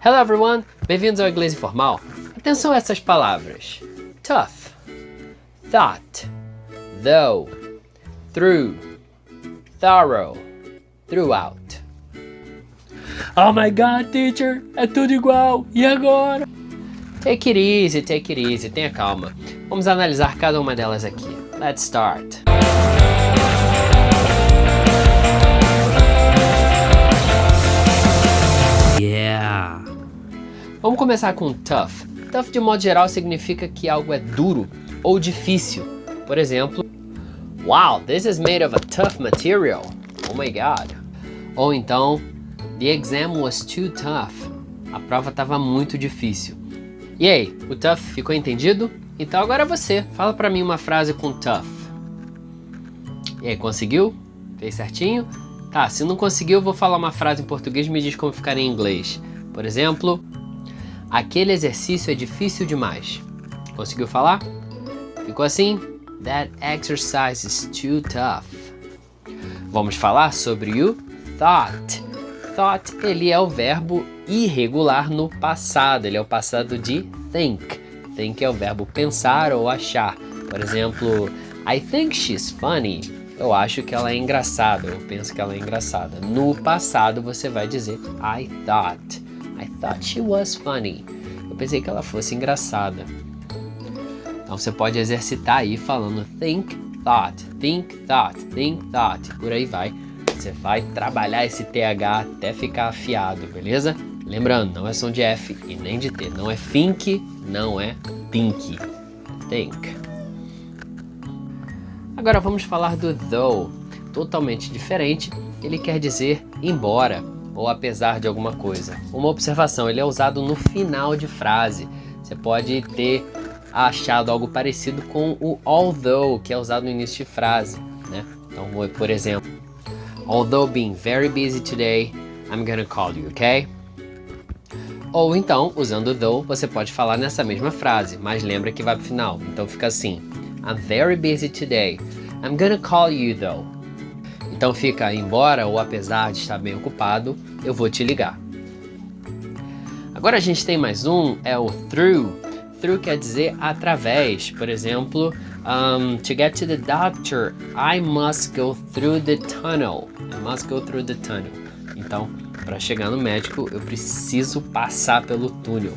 Hello everyone, bem-vindos ao Inglês Informal. Atenção a essas palavras. Tough, thought, though, through, thorough, throughout. Oh my god, teacher, é tudo igual, e agora? Take it easy, tenha calma. Vamos analisar cada uma delas aqui. Let's start. Yeah! Vamos começar com tough. Tough, de modo geral, significa que algo é duro ou difícil. Por exemplo, wow, this is made of a tough material. Oh my god. Ou então, the exam was too tough. A prova estava muito difícil. E aí, o tough ficou entendido? Então agora você, fala pra mim uma frase com tough. E aí, conseguiu? Fez certinho? Tá, se não conseguiu, eu vou falar uma frase em português e me diz como ficar em inglês. Por exemplo, aquele exercício é difícil demais. Conseguiu falar? Ficou assim? That exercise is too tough. Vamos falar sobre o thought. Thought, ele é o verbo irregular no passado. Ele é o passado de think. Think é o verbo pensar ou achar. Por exemplo, I think she's funny. Eu acho que ela é engraçada. Eu penso que ela é engraçada. No passado você vai dizer I thought she was funny. Eu pensei que ela fosse engraçada. Então você pode exercitar aí falando think, thought, think, thought, think, thought. Por aí vai. Você vai trabalhar esse TH até ficar afiado, beleza? Lembrando, não é som de F e nem de T. Não é think, não é think. Think. Agora vamos falar do though. Totalmente diferente. Ele quer dizer embora ou apesar de alguma coisa. Uma observação, ele é usado no final de frase. Você pode ter achado algo parecido com o although, que é usado no início de frase, né? Então, por exemplo, although being very busy today, I'm gonna call you, okay? Ou então, usando though, você pode falar nessa mesma frase, mas lembra que vai pro final. Então fica assim, I'm very busy today, I'm gonna call you though. Então fica, embora ou apesar de estar bem ocupado, eu vou te ligar. Agora a gente tem mais um, é o through. Through quer dizer através. Por exemplo, to get to the doctor, I must go through the tunnel. I must go through the tunnel. Então, para chegar no médico, eu preciso passar pelo túnel.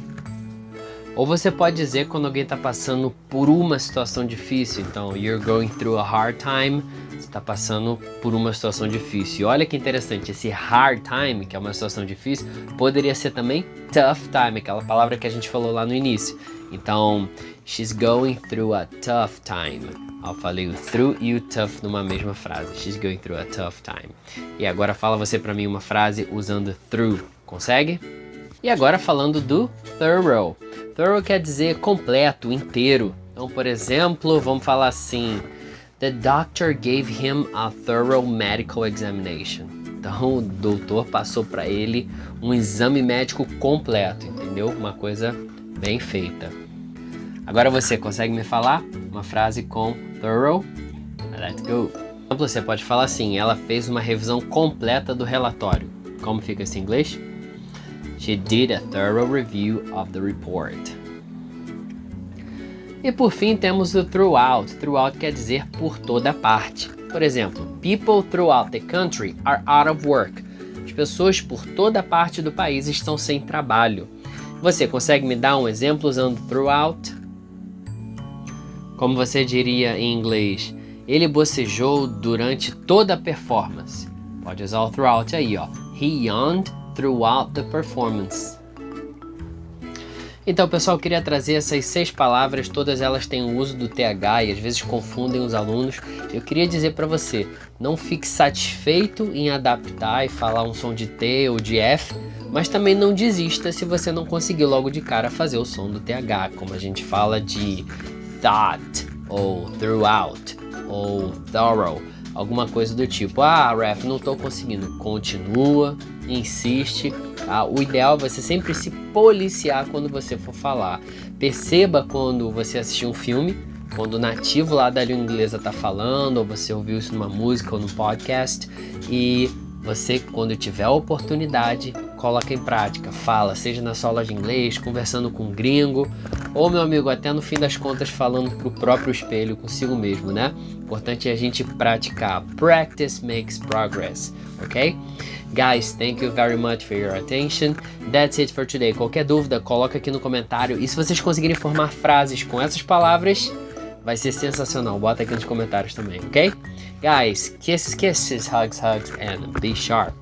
Ou você pode dizer quando alguém está passando por uma situação difícil. Então, you're going through a hard time. Você está passando por uma situação difícil. E olha que interessante, esse hard time, que é uma situação difícil, poderia ser também tough time, aquela palavra que a gente falou lá no início. Então, she's going through a tough time. Eu falei o through e o tough numa mesma frase. She's going through a tough time. E agora fala você pra mim uma frase usando through. Consegue? E agora falando do thorough. Thorough quer dizer completo, inteiro. Então, por exemplo, vamos falar assim: The doctor gave him a thorough medical examination. Então, o doutor passou para ele um exame médico completo, entendeu? Uma coisa bem feita. Agora você consegue me falar uma frase com thorough? Let's go. Por exemplo, você pode falar assim: ela fez uma revisão completa do relatório. Como fica esse em inglês? She did a thorough review of the report. E por fim temos o throughout. Throughout quer dizer por toda parte. Por exemplo, people throughout the country are out of work. As pessoas por toda parte do país estão sem trabalho. Você consegue me dar um exemplo usando throughout? Como você diria em inglês? Ele bocejou durante toda a performance. Pode usar o throughout aí, ó. He yawned throughout the performance. Então, pessoal, eu queria trazer essas 6 palavras, todas elas têm o uso do TH e às vezes confundem os alunos. Eu queria dizer para você, não fique satisfeito em adaptar e falar um som de T ou de F, mas também não desista se você não conseguir logo de cara fazer o som do TH, como a gente fala de thought, ou throughout, ou thorough, alguma coisa do tipo. Ref, não estou conseguindo. Continua, insiste. O ideal é você sempre se policiar quando você for falar. Perceba quando você assistir um filme, quando o nativo lá da língua inglesa está falando, ou você ouviu isso numa música ou no podcast, e você, quando tiver a oportunidade, coloca em prática, fala, seja na sua aula de inglês, conversando com um gringo, ou meu amigo, até no fim das contas falando pro próprio espelho consigo mesmo, né? Importante é a gente praticar. Practice makes progress, ok? Guys, thank you very much for your attention. That's it for today. Qualquer dúvida, coloca aqui no comentário. E se vocês conseguirem formar frases com essas palavras, vai ser sensacional. Bota aqui nos comentários também, ok? Guys, kisses, kisses, hugs, hugs, and be sharp.